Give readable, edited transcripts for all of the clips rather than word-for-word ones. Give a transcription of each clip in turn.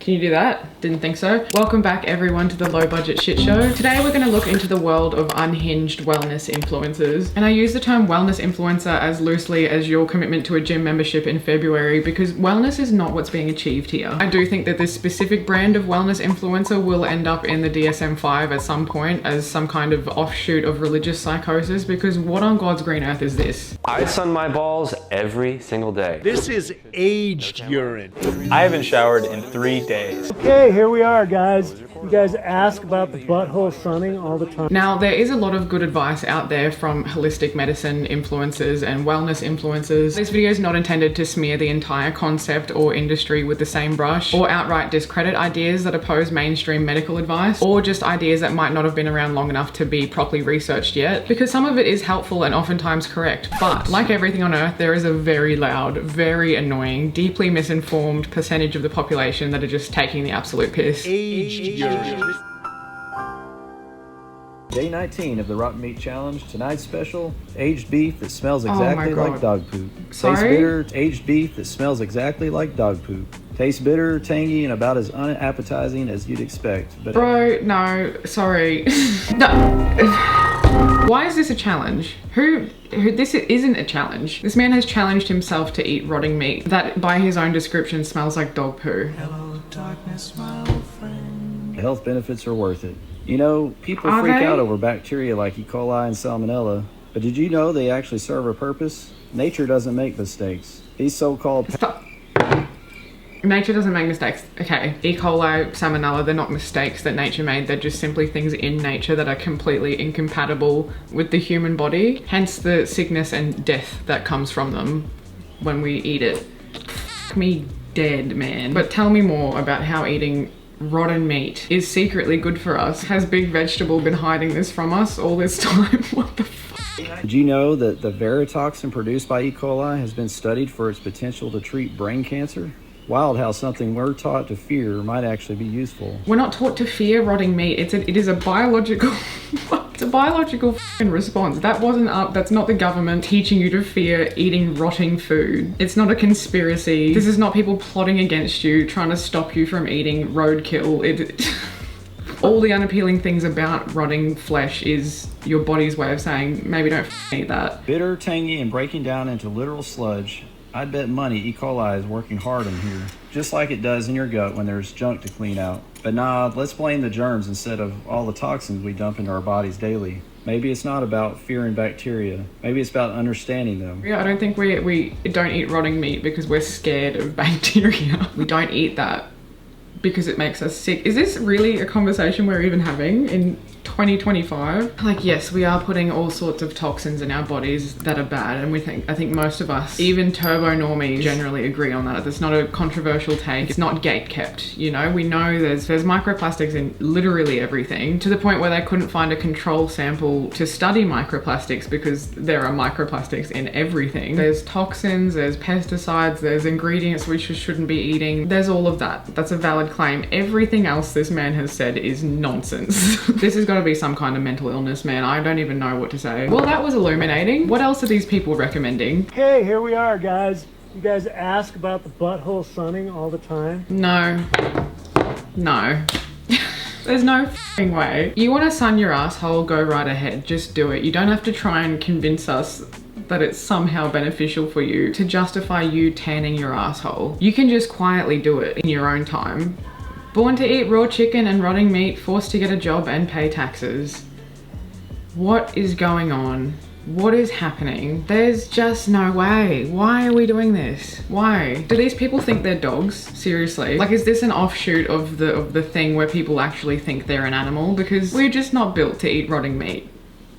Can you do that? Didn't think so. Welcome back everyone to the Low Budget Shit Show. Today we're going to look into the world of unhinged wellness influencers. And I use the term wellness influencer as loosely as your commitment to a gym membership in February because wellness is not what's being achieved here. I do think that this specific brand of wellness influencer will end up in the DSM-5 at some point as some kind of offshoot of religious psychosis, because what on God's green earth is this? I sun my balls every single day. This is aged urine. I haven't showered in 3 days. Okay, here we are, guys. You guys ask about the butthole sunning all the time. Now, there is a lot of good advice out there from holistic medicine influencers and wellness influencers. This video is not intended to smear the entire concept or industry with the same brush, or outright discredit ideas that oppose mainstream medical advice, or just ideas that might not have been around long enough to be properly researched yet, because some of it is helpful and oftentimes correct. But like everything on earth, there is a very loud, very annoying, deeply misinformed percentage of the population that are just taking the absolute piss. Aged urine. Day 19 of the Rotten Meat Challenge. Tonight's special, aged beef that smells exactly like dog poop. Sorry? Tastes bitter, aged beef that smells exactly like dog poop. Tastes bitter, tangy, and about as unappetizing as you'd expect. But bro, no, sorry. No. Why is this a challenge? This isn't a challenge. This man has challenged himself to eat rotting meat that by his own description smells like dog poo. Hello, darkness, my old friend. the health benefits are worth it. You know, people freak out over bacteria like E. coli and salmonella, but did you know they actually serve a purpose? Nature doesn't make mistakes. These so-called... Stop. Nature doesn't make mistakes. Okay, E. coli, salmonella, they're not mistakes that nature made. They're just simply things in nature that are completely incompatible with the human body. Hence the sickness and death that comes from them when we eat it. F me dead, man. But tell me more about how eating rotten meat is secretly good for us. Has Big Vegetable been hiding this from us all this time? What the fuck? Did you know that the verotoxin produced by E. coli has been studied for its potential to treat brain cancer? Wild how something we're taught to fear might actually be useful. We're not taught to fear rotting meat. It is a biological, it's a biological f***ing response. That's not the government teaching you to fear eating rotting food. It's not a conspiracy. This is not people plotting against you, trying to stop you from eating roadkill. All the unappealing things about rotting flesh is your body's way of saying, maybe don't eat that. Bitter, tangy, and breaking down into literal sludge. I'd bet money E. coli is working hard in here, just like it does in your gut when there's junk to clean out. But nah, let's blame the germs instead of all the toxins we dump into our bodies daily. Maybe it's not about fearing bacteria. Maybe it's about understanding them. Yeah, I don't think we don't eat rotting meat because we're scared of bacteria. We don't eat that because it makes us sick. Is this really a conversation we're even having in 2025? Like, yes, we are putting all sorts of toxins in our bodies that are bad, and I think most of us, even turbo normies, generally agree on that. It's not a controversial take. It's not gate kept, you know? We know there's microplastics in literally everything, to the point where they couldn't find a control sample to study microplastics because there are microplastics in everything. There's toxins, there's pesticides, there's ingredients we shouldn't be eating. There's all of that. That's a valid claim. Everything else this man has said is nonsense. This has got to be some kind of mental illness, man. I don't even know what to say. Well, that was illuminating. What else are these people recommending? Okay, here we are, guys. You guys ask about the butthole sunning all the time? No. No. There's no f***ing way. You want to sun your asshole? Go right ahead. Just do it. You don't have to try and convince us that it's somehow beneficial for you to justify you tanning your asshole. You can just quietly do it in your own time. Born to eat raw chicken and rotting meat, forced to get a job and pay taxes. What is going on? What is happening? There's just no way. Why are we doing this? Why? Do these people think they're dogs? Seriously? Like, is this an offshoot of the thing where people actually think they're an animal? Because we're just not built to eat rotting meat.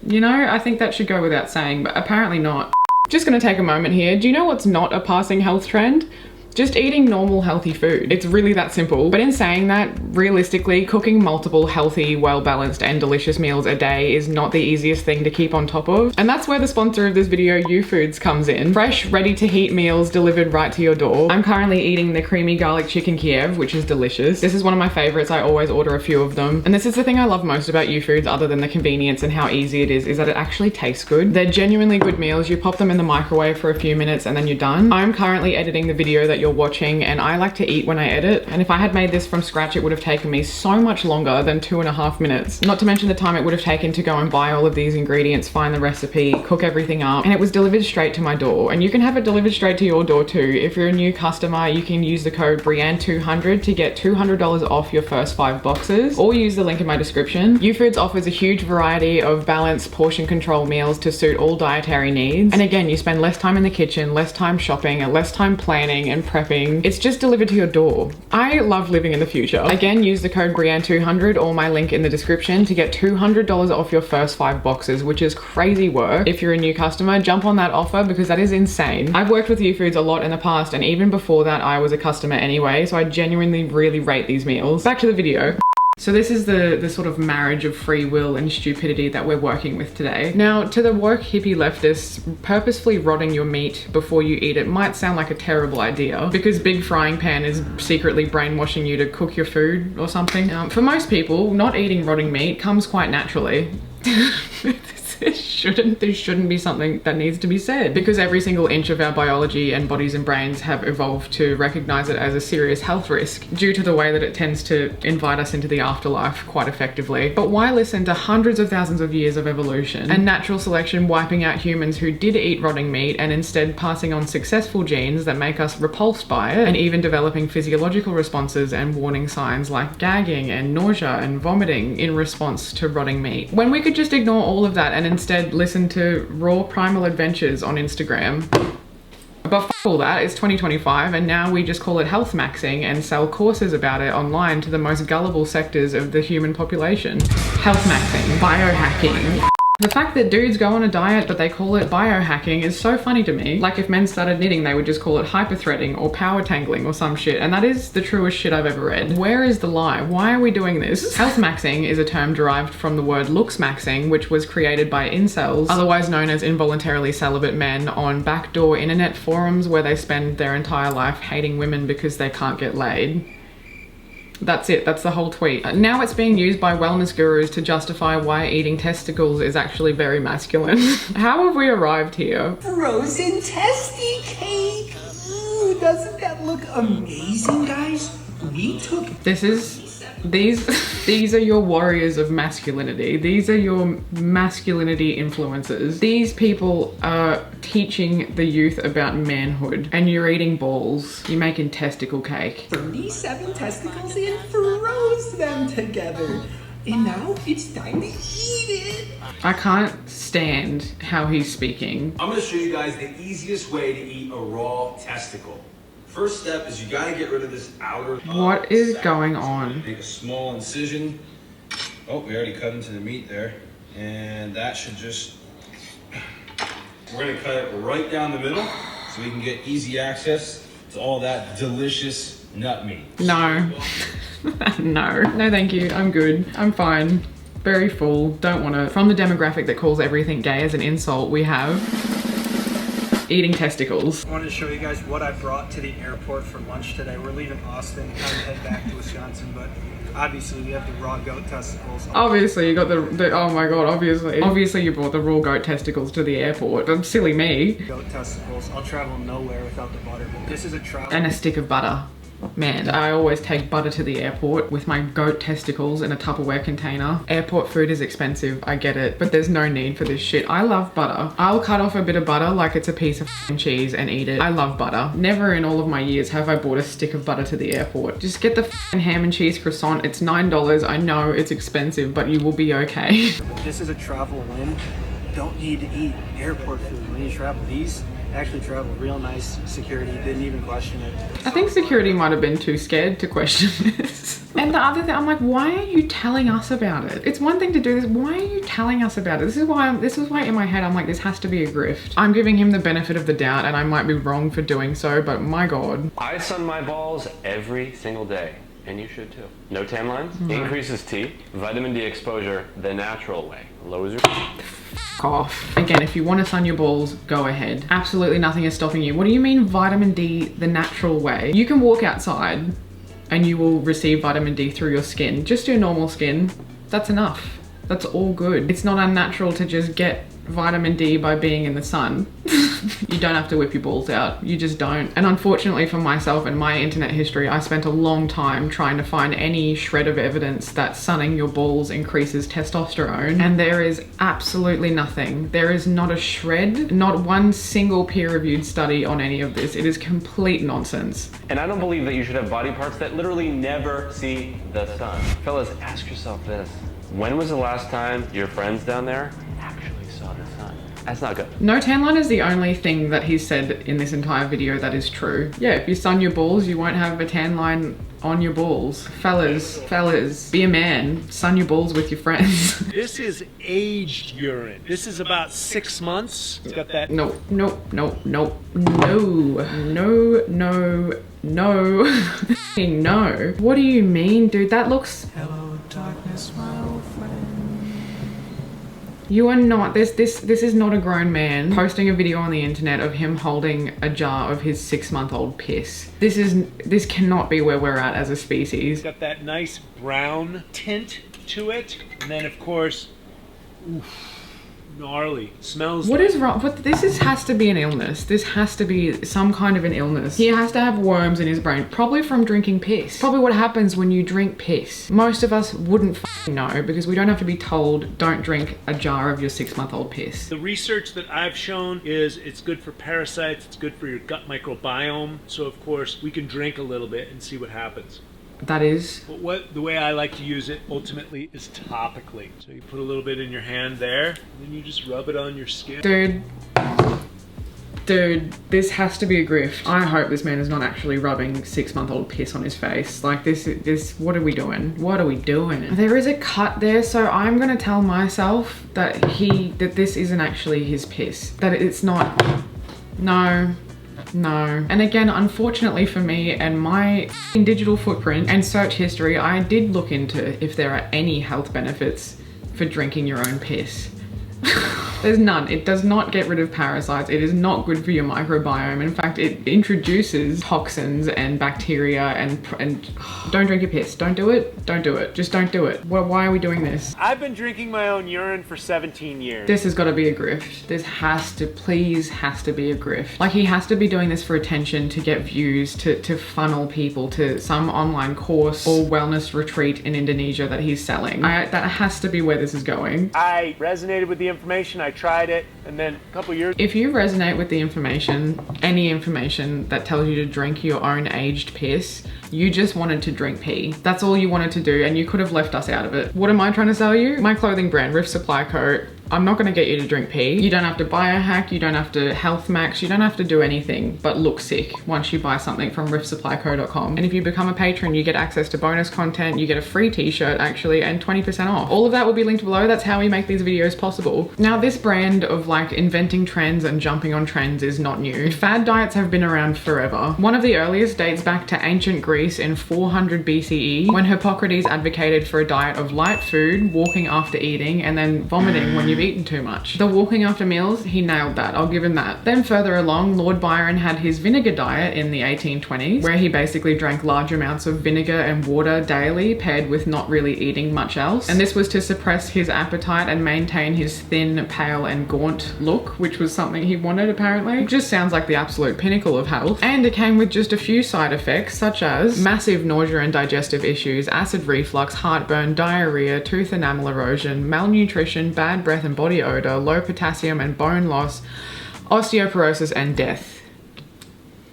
You know, I think that should go without saying, but apparently not. Just gonna take a moment here. Do you know what's not a passing health trend? Just eating normal healthy food. It's really that simple. But in saying that, realistically, cooking multiple healthy, well-balanced and delicious meals a day is not the easiest thing to keep on top of. And that's where the sponsor of this video, U-Foods, comes in. Fresh, ready-to-heat meals delivered right to your door. I'm currently eating the creamy garlic chicken Kiev, which is delicious. This is one of my favorites. I always order a few of them. And this is the thing I love most about U-Foods, other than the convenience and how easy it is that it actually tastes good. They're genuinely good meals. You pop them in the microwave for a few minutes and then you're done. I'm currently editing the video that that you're watching, and I like to eat when I edit. And if I had made this from scratch, it would have taken me so much longer than 2.5 minutes. Not to mention the time it would have taken to go and buy all of these ingredients, find the recipe, cook everything up, and it was delivered straight to my door. And you can have it delivered straight to your door too. If you're a new customer, you can use the code Brianne200 to get $200 off your first 5 boxes, or use the link in my description. Ufoods offers a huge variety of balanced portion control meals to suit all dietary needs. And again, you spend less time in the kitchen, less time shopping, and less time planning and prepping. It's just delivered to your door. I love living in the future. Again, use the code Brianne200 or my link in the description to get $200 off your first 5 boxes, which is crazy work. If you're a new customer, jump on that offer because that is insane. I've worked with Ufoods a lot in the past, and even before that, I was a customer anyway, so I genuinely really rate these meals. Back to the video. So this is the sort of marriage of free will and stupidity that we're working with today. Now, to the woke hippie leftists, purposefully rotting your meat before you eat it might sound like a terrible idea because Big Frying Pan is secretly brainwashing you to cook your food or something. For most people, not eating rotting meat comes quite naturally. This shouldn't be something that needs to be said because every single inch of our biology and bodies and brains have evolved to recognize it as a serious health risk due to the way that it tends to invite us into the afterlife quite effectively. But why listen to hundreds of thousands of years of evolution and natural selection wiping out humans who did eat rotting meat and instead passing on successful genes that make us repulsed by it, and even developing physiological responses and warning signs like gagging and nausea and vomiting in response to rotting meat, when we could just ignore all of that and instead listen to raw primal adventures on Instagram? But f all that, it's 2025 and now we just call it health maxing and sell courses about it online to the most gullible sectors of the human population. Health maxing, biohacking. The fact that dudes go on a diet but they call it biohacking is so funny to me. Like if men started knitting, they would just call it hyperthreading or power tangling or some shit, and that is the truest shit I've ever read. Where is the lie? Why are we doing this? Health maxing is a term derived from the word looks maxing, which was created by incels, otherwise known as involuntarily celibate men, on backdoor internet forums where they spend their entire life hating women because they can't get laid. That's it, that's the whole tweet. Now it's being used by wellness gurus to justify why eating testicles is actually very masculine. How have we arrived here? Frozen testy cake! Ooh, doesn't that look amazing, guys? We took These are your warriors of masculinity. These are your masculinity influencers. These people are teaching the youth about manhood, and you're eating balls. You're making testicle cake. 37 testicles and froze them together. And now it's time to eat it. I can't stand how he's speaking. I'm gonna show you guys the easiest way to eat a raw testicle. First step is you gotta get rid of this outer. What is going on? Make a small incision. Oh, we already cut into the meat there. And that should just, we're gonna cut it right down the middle so we can get easy access to all that delicious nut meat. No. No thank you, I'm good, I'm fine. Very full, don't wanna. From the demographic that calls everything gay as an insult, we have eating testicles. I wanted to show you guys what I brought to the airport for lunch today. We're leaving Austin, trying to head back to Wisconsin, but obviously we have the raw goat testicles. Obviously you got the oh my god, obviously you brought the raw goat testicles to the airport. But silly me. Goat testicles. I'll travel nowhere without the butter, but this is a travel. And a stick of butter. Man, I always take butter to the airport with my goat testicles in a Tupperware container. Airport food is expensive, I get it, but there's no need for this shit. I love butter. I'll cut off a bit of butter like it's a piece of cheese and eat it. I love butter. Never in all of my years have I bought a stick of butter to the airport. Just get the ham and cheese croissant. It's $9. I know it's expensive, but you will be okay. This is a travel win. Don't need to eat airport food when you travel. These actually travel real nice. Security didn't even question it. I think security might have been too scared to question this. And the other thing, I'm like, why are you telling us about it? It's one thing to do this, why are you telling us about it? This is why in my head I'm like, this has to be a grift. I'm giving him the benefit of the doubt and I might be wrong for doing so, but my god. I sun my balls every single day, and you should too. No tan lines, increases T, vitamin D exposure the natural way, lowers your... Off. Again, if you want to sun your balls, go ahead. Absolutely nothing is stopping you. What do you mean vitamin D the natural way? You can walk outside and you will receive vitamin D through your skin. Just your normal skin. That's enough. That's all good. It's not unnatural to just get vitamin D by being in the sun. You don't have to whip your balls out. You just don't. And unfortunately for myself and my internet history, I spent a long time trying to find any shred of evidence that sunning your balls increases testosterone. And there is absolutely nothing. There is not a shred, not one single peer-reviewed study on any of this. It is complete nonsense. And I don't believe that you should have body parts that literally never see the sun. Fellas, ask yourself this. When was the last time your friends down there actually saw the sun? That's not good. No tan line is the only thing that he said in this entire video that is true. Yeah, if you sun your balls, you won't have a tan line on your balls. Fellas, be a man. Sun your balls with your friends. This is aged urine. This is about 6 months. It's got that. No. No. What do you mean, dude? That looks... Hello, darkness, my old friend. You are not, this is not a grown man posting a video on the internet of him holding a jar of his 6-month-old piss. This cannot be where we're at as a species. It's got that nice brown tint to it. And then of course, oof, gnarly. Smells What is wrong? But this has to be an illness. This has to be some kind of an illness. He has to have worms in his brain, probably from drinking piss. Probably what happens when you drink piss. Most of us wouldn't know because we don't have to be told, don't drink a jar of your 6-month-old piss. The research that I've shown is it's good for parasites, it's good for your gut microbiome. So of course we can drink a little bit and see what happens. That is. But the way I like to use it ultimately is topically. So you put a little bit in your hand there, and then you just rub it on your skin. Dude, this has to be a grift. I hope this man is not actually rubbing 6-month-old piss on his face. Like this, what are we doing? What are we doing? There is a cut there, so I'm gonna tell myself that this isn't actually his piss. That it's not, no. And again, unfortunately for me and my digital footprint and search history, I did look into if there are any health benefits for drinking your own piss. There's none. It does not get rid of parasites. It is not good for your microbiome. In fact, it introduces toxins and bacteria and don't drink your piss. Don't do it. Don't do it. Just don't do it. Well, why are we doing this? I've been drinking my own urine for 17 years. This has got to be a grift. This has to be a grift. Like he has to be doing this for attention, to get views, to funnel people to some online course or wellness retreat in Indonesia that he's selling. That has to be where this is going. I resonated with the information. I tried it, and then a couple years. If you resonate with the information, any information that tells you to drink your own aged piss, you just wanted to drink pee. That's all you wanted to do, and you could have left us out of it. What am I trying to sell you? My clothing brand, Rift Supply Co. I'm not gonna get you to drink pee. You don't have to biohack, you don't have to health max, you don't have to do anything but look sick once you buy something from riftsupplyco.com. And if you become a patron, you get access to bonus content, you get a free t-shirt actually, and 20% off. All of that will be linked below. That's how we make these videos possible. Now this brand of like inventing trends and jumping on trends is not new. Fad diets have been around forever. One of the earliest dates back to ancient Greece in 400 BCE, when Hippocrates advocated for a diet of light food, walking after eating, and then vomiting when you've eaten too much. The walking after meals, he nailed that. I'll give him that. Then further along, Lord Byron had his vinegar diet in the 1820s, where he basically drank large amounts of vinegar and water daily, paired with not really eating much else. And this was to suppress his appetite and maintain his thin, pale, and gaunt look, which was something he wanted apparently. It just sounds like the absolute pinnacle of health. And it came with just a few side effects, such as massive nausea and digestive issues, acid reflux, heartburn, diarrhea, tooth enamel erosion, malnutrition, bad breath and body odor, low potassium and bone loss, osteoporosis, and death.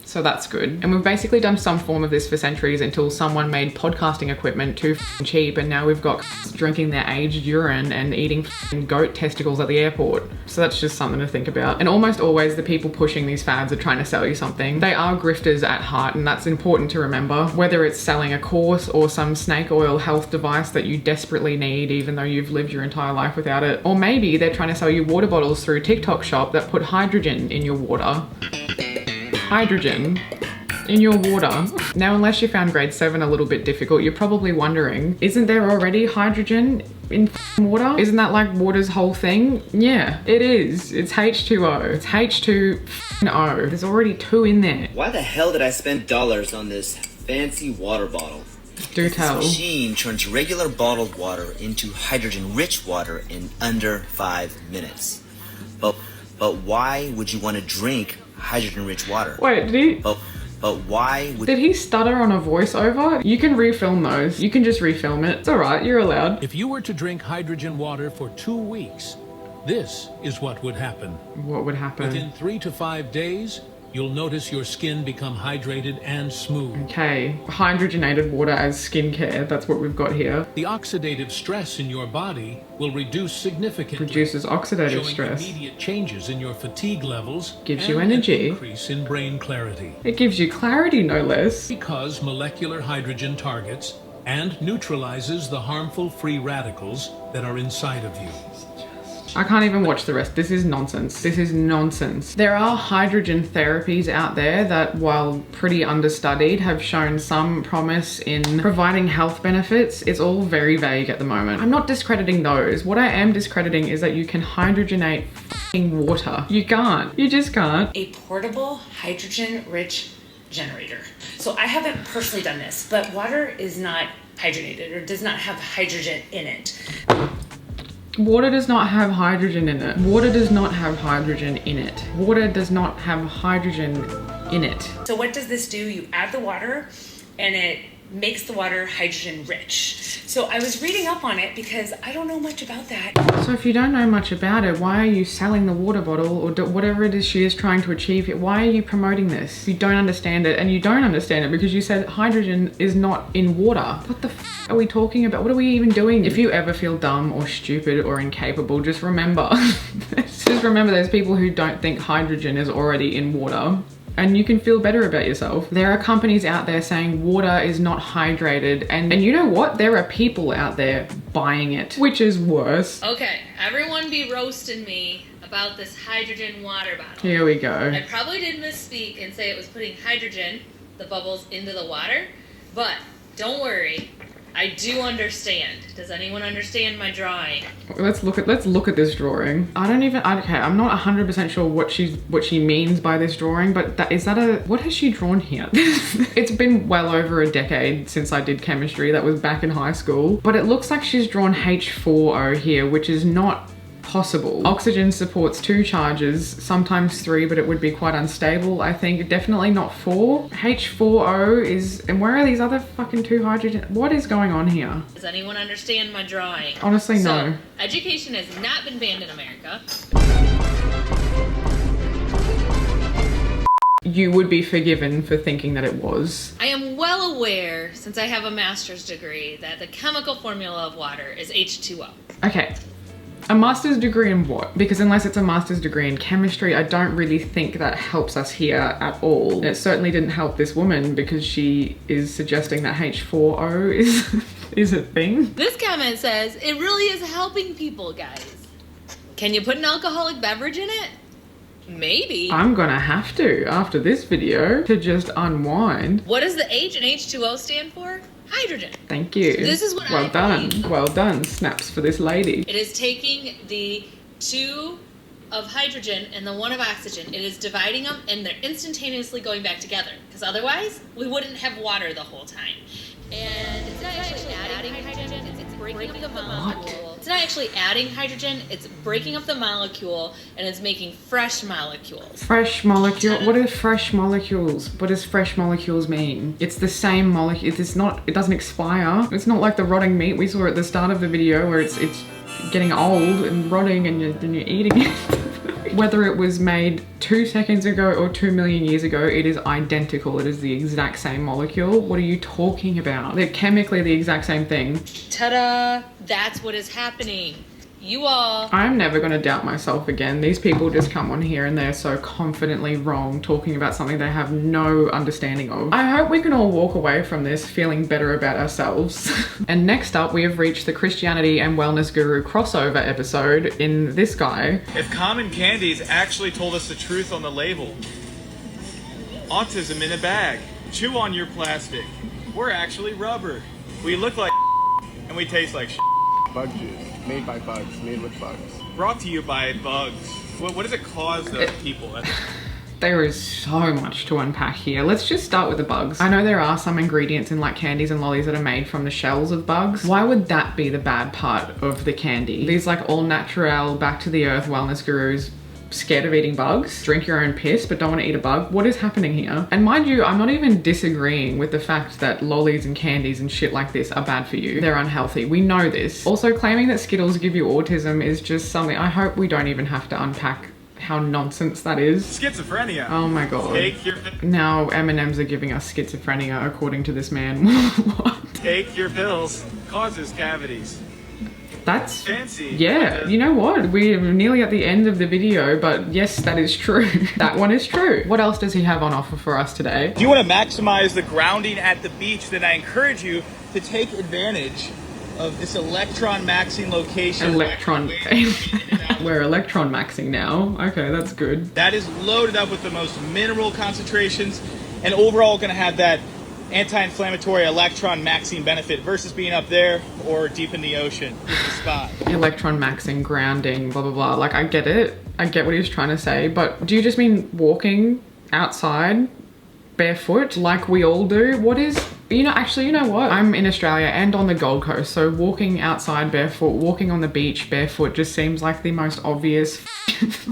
So that's good. And we've basically done some form of this for centuries until someone made podcasting equipment too cheap, and now we've got drinking their aged urine and eating goat testicles at the airport. So that's just something to think about. And almost always the people pushing these fads are trying to sell you something. They are grifters at heart, and that's important to remember. Whether it's selling a course or some snake oil health device that you desperately need even though you've lived your entire life without it. Or maybe they're trying to sell you water bottles through TikTok shop that put hydrogen in your water. Hydrogen in your water. Now, unless you found grade 7 a little bit difficult, you're probably wondering, isn't there already hydrogen in water? Isn't that like water's whole thing? Yeah, it is. It's H2O. It's H2O. There's already 2 in there. Why the hell did I spend dollars on this fancy water bottle? Do tell. This machine turns regular bottled water into hydrogen-rich water in under 5 minutes. But why would you want to drink hydrogen-rich water? Wait, did he? But why would... Did he stutter on a voiceover? You can refilm those. You can just refilm it. It's all right, you're allowed. If you were to drink hydrogen water for 2 weeks, this is what would happen. What would happen? Within 3 to 5 days, you'll notice your skin become hydrated and smooth. Okay, hydrogenated water as skincare, that's what we've got here. The oxidative stress in your body will reduce significantly. Reduces oxidative showing stress. Immediate changes in your fatigue levels. Gives you energy. An increase in brain clarity. It gives you clarity, no less. Because molecular hydrogen targets and neutralizes the harmful free radicals that are inside of you. I can't even watch the rest. This is nonsense. This is nonsense. There are hydrogen therapies out there that, while pretty understudied, have shown some promise in providing health benefits. It's all very vague at the moment. I'm not discrediting those. What I am discrediting is that you can hydrogenate f***ing water. You can't. You just can't. A portable hydrogen-rich generator. So I haven't personally done this, but water is not hydrogenated or does not have hydrogen in it. Water does not have hydrogen in it. Water does not have hydrogen in it. Water does not have hydrogen in it. So what does this do? You add the water and it makes the water hydrogen rich. So I was reading up on it because I don't know much about that. So if you don't know much about it, why are you selling the water bottle or whatever it is she is trying to achieve here? Why are you promoting this? You don't understand it, and you don't understand it because you said hydrogen is not in water. What the f are we talking about? What are we even doing? If you ever feel dumb or stupid or incapable, just remember, just remember there's people who don't think hydrogen is already in water. And you can feel better about yourself. There are companies out there saying water is not hydrated, and you know what? There are people out there buying it, which is worse. Okay, everyone be roasting me about this hydrogen water bottle. Here we go. I probably did misspeak and say it was putting hydrogen, the bubbles, into the water, but don't worry, I do understand. Does anyone understand my drawing? Let's look at this drawing. Okay, I'm not 100% sure what she means by this drawing, but what has she drawn here? It's been well over a decade since I did chemistry. That was back in high school, but it looks like she's drawn H4O here, which is not possible. Oxygen supports 2 charges, sometimes 3, but it would be quite unstable. I think definitely not 4. H4O is, and where are these other fucking 2 hydrogen? What is going on here? Does anyone understand my drawing? Honestly, no. So, education has not been banned in America. You would be forgiven for thinking that it was. I am well aware, since I have a master's degree, that the chemical formula of water is H2O. Okay. A master's degree in what? Because unless it's a master's degree in chemistry, I don't really think that helps us here at all. It certainly didn't help this woman because she is suggesting that H4O is a thing. This comment says, it really is helping people, guys. Can you put an alcoholic beverage in it? Maybe. I'm gonna have to, after this video, to just unwind. What does the H in H2O stand for? Hydrogen. Thank you. This is what Well done. Well done. Snaps for this lady. It is taking the 2 of hydrogen and the 1 of oxygen. It is dividing them and they're instantaneously going back together. Because otherwise, we wouldn't have water the whole time. And it's not actually adding hydrogen, it's breaking up the molecule. It's not actually adding hydrogen, it's breaking up the molecule and it's making fresh molecules. Fresh molecule? What are fresh molecules? What does fresh molecules mean? It's the same molecule. It doesn't expire. It's not like the rotting meat we saw at the start of the video where it's getting old and rotting and you're eating it. Whether it was made 2 seconds ago or 2 million years ago, it is identical. It is the exact same molecule. What are you talking about? They're chemically the exact same thing. Ta-da! That's what is happening. You all... I'm never gonna doubt myself again. These people just come on here and they're so confidently wrong, talking about something they have no understanding of. I hope we can all walk away from this feeling better about ourselves. And next up, we have reached the Christianity and Wellness Guru crossover episode in this guy. If common candies actually told us the truth on the label, autism in a bag, chew on your plastic, we're actually rubber. We look like and we taste like bug juice, made by bugs, made with bugs. Brought to you by bugs. What does it cause the people? There is so much to unpack here. Let's just start with the bugs. I know there are some ingredients in like candies and lollies that are made from the shells of bugs. Why would that be the bad part of the candy? These like all natural, back to the earth wellness gurus scared of eating bugs, drink your own piss but don't want to eat a bug. What is happening here? And mind you, I'm not even disagreeing with the fact that lollies and candies and shit like this are bad for you. They're unhealthy. We know this. Also, claiming that Skittles give you autism is just something I hope we don't even have to unpack how nonsense that is. Schizophrenia. Oh my god. Take your Now M&Ms are giving us schizophrenia according to this man. What? Take your pills. Causes cavities. That's fancy. Yeah, you know what? We're nearly at the end of the video, but yes, that is true. That one is true. What else does he have on offer for us today? Do you want to maximize the grounding at the beach? Then I encourage you to take advantage of this electron maxing location. Electron. We're electron maxing now. Okay, that's good. That is loaded up with the most mineral concentrations and overall going to have that anti-inflammatory electron maxing benefit versus being up there or deep in the ocean with the spot. Electron maxing, grounding, blah, blah, blah. Like, I get it. I get what he's trying to say, but do you just mean walking outside barefoot like we all do? What is, you know, actually, you know what? I'm in Australia and on the Gold Coast, so walking outside barefoot, walking on the beach barefoot just seems like the most obvious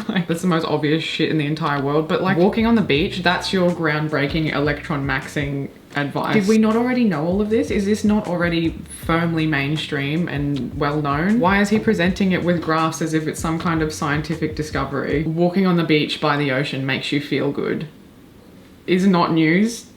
like, that's the most obvious shit in the entire world. But like, walking on the beach, that's your groundbreaking electron maxing advice. Did we not already know all of this? Is this not already firmly mainstream and well known? Why is he presenting it with graphs as if it's some kind of scientific discovery? Walking on the beach by the ocean makes you feel good. Is not news.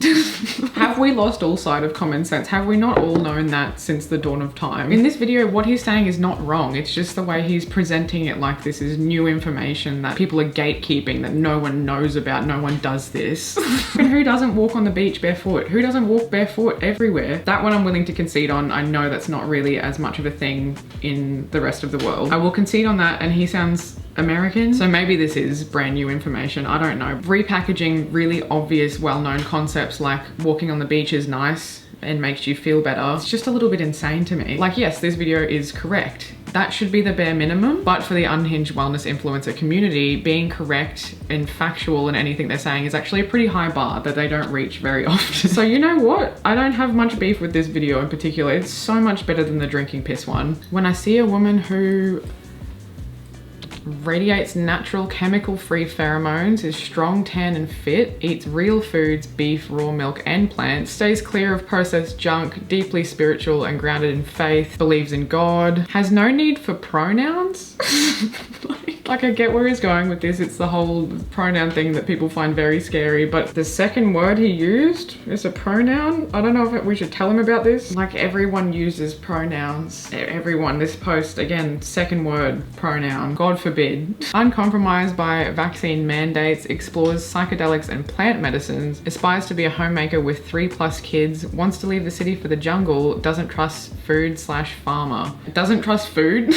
Have we lost all sight of common sense? Have we not all known that since the dawn of time? In this video, what he's saying is not wrong. It's just the way he's presenting it like this is new information that people are gatekeeping, that no one knows about, no one does this. And who doesn't walk on the beach barefoot? Who doesn't walk barefoot everywhere? That one I'm willing to concede on. I know that's not really as much of a thing in the rest of the world. I will concede on that, and he sounds American, so maybe this is brand new information. I don't know. Repackaging really obvious, well-known concepts like walking on the beach is nice and makes you feel better. It's just a little bit insane to me. Like, yes, this video is correct. That should be the bare minimum, but for the unhinged wellness influencer community, being correct and factual in anything they're saying is actually a pretty high bar that they don't reach very often. So you know what? I don't have much beef with this video in particular. It's so much better than the drinking piss one. When I see a woman who radiates natural chemical-free pheromones, is strong, tan and fit, eats real foods, beef, raw milk and plants, stays clear of processed junk, deeply spiritual and grounded in faith, believes in God, has no need for pronouns. Like, I get where he's going with this. It's the whole pronoun thing that people find very scary, but the second word he used is a pronoun. I don't know if we should tell him about this. Like, everyone uses pronouns. Everyone. This post, again, second word, pronoun. God forbid. Uncompromised by vaccine mandates, explores psychedelics and plant medicines, aspires to be a homemaker with 3+ kids, wants to leave the city for the jungle, doesn't trust food/farmer. Doesn't trust food?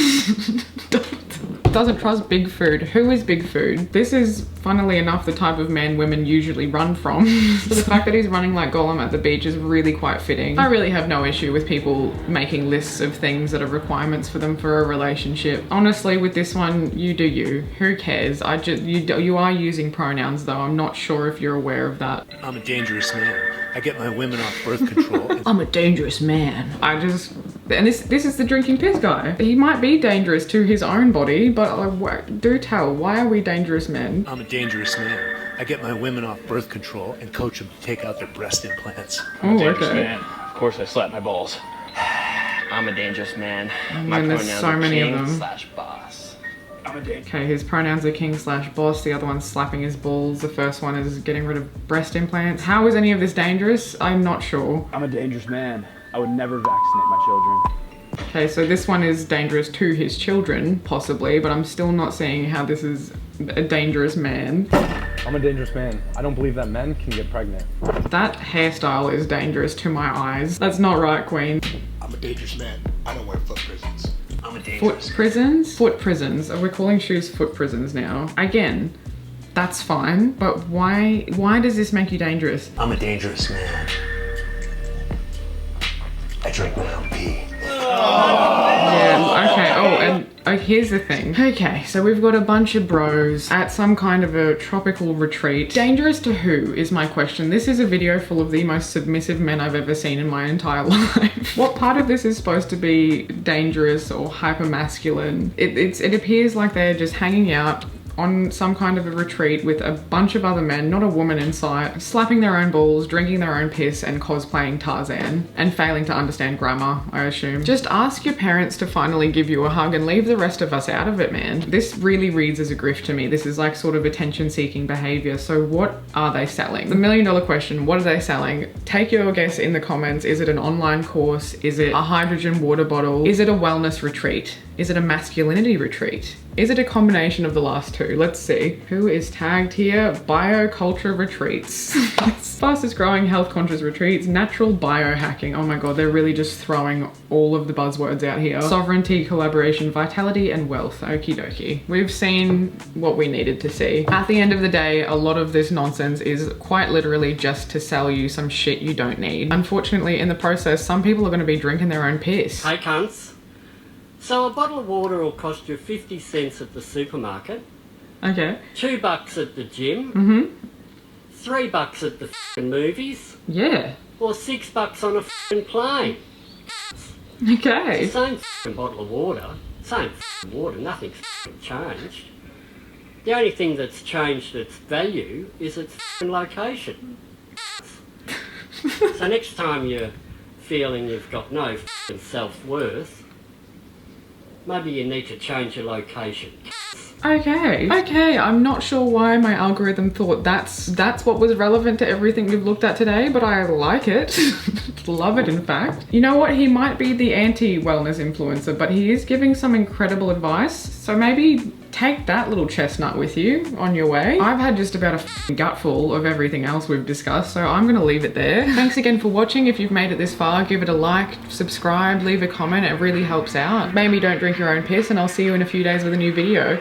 Doesn't trust big food. Who is big food? This is, funnily enough, the type of man women usually run from. So the fact that he's running like Gollum at the beach is really quite fitting. I really have no issue with people making lists of things that are requirements for them for a relationship. Honestly, with this one, you do you. Who cares? You are using pronouns though. I'm not sure if you're aware of that. I'm a dangerous man. I get my women off birth control. I'm a dangerous man. And this is the drinking piss guy. He might be dangerous to his own body, but do tell, why are we dangerous men? I'm a dangerous man. I get my women off birth control and coach them to take out their breast implants. I'm a dangerous man. Of course I slap my balls. I'm a dangerous man. My there's pronouns so are many of king them. /boss. I'm a dangerous. Okay, his pronouns are king/boss. The other one's slapping his balls. The first one is getting rid of breast implants. How is any of this dangerous? I'm not sure. I'm a dangerous man. I would never vaccinate my children. Okay, so this one is dangerous to his children, possibly, but I'm still not seeing how this is a dangerous man. I'm a dangerous man. I don't believe that men can get pregnant. That hairstyle is dangerous to my eyes. That's not right, Queen. I'm a dangerous man. I don't wear foot prisons. I'm a dangerous Foot prisons? Foot prisons. We're calling shoes foot prisons now. Again, that's fine, but why does this make you dangerous? I'm a dangerous man. I drink my own pee. Yeah, okay. Oh, and here's the thing. Okay, so we've got a bunch of bros at some kind of a tropical retreat. Dangerous to who is my question. This is a video full of the most submissive men I've ever seen in my entire life. What part of this is supposed to be dangerous or hyper masculine? It appears like they're just hanging out on some kind of a retreat with a bunch of other men, not a woman in sight, slapping their own balls, drinking their own piss, and cosplaying Tarzan, and failing to understand grammar, I assume. Just ask your parents to finally give you a hug and leave the rest of us out of it, man. This really reads as a grift to me. This is like sort of attention-seeking behavior. So what are they selling? The $1 million question, what are they selling? Take your guess in the comments. Is it an online course? Is it a hydrogen water bottle? Is it a wellness retreat? Is it a masculinity retreat? Is it a combination of the last two? Let's see. Who is tagged here? Bioculture retreats. Fastest growing health conscious retreats. Natural biohacking. Oh my God, they're really just throwing all of the buzzwords out here. Sovereignty, collaboration, vitality, and wealth. Okie dokie. We've seen what we needed to see. At the end of the day, a lot of this nonsense is quite literally just to sell you some shit you don't need. Unfortunately, in the process, some people are going to be drinking their own piss. Hey cunts. So a bottle of water will cost you 50 cents at the supermarket. Okay. $2 at the gym. $3 at the f***ing movies. Yeah. Or $6 on a f***ing plane. Okay. It's the same f***ing bottle of water. Same f***ing water. Nothing's f***ing changed. The only thing that's changed its value is its f***ing location. So next time you're feeling you've got no f***ing self-worth, maybe you need to change your location. Okay, I'm not sure why my algorithm thought that's what was relevant to everything we've looked at today, but I like it. Love it, in fact. You know what? He might be the anti-wellness influencer, but he is giving some incredible advice. So maybe take that little chestnut with you on your way. I've had just about a f***ing gutful of everything else we've discussed, so I'm gonna leave it there. Thanks again for watching. If you've made it this far, give it a like, subscribe, leave a comment. It really helps out. Maybe don't drink your own piss, and I'll see you in a few days with a new video.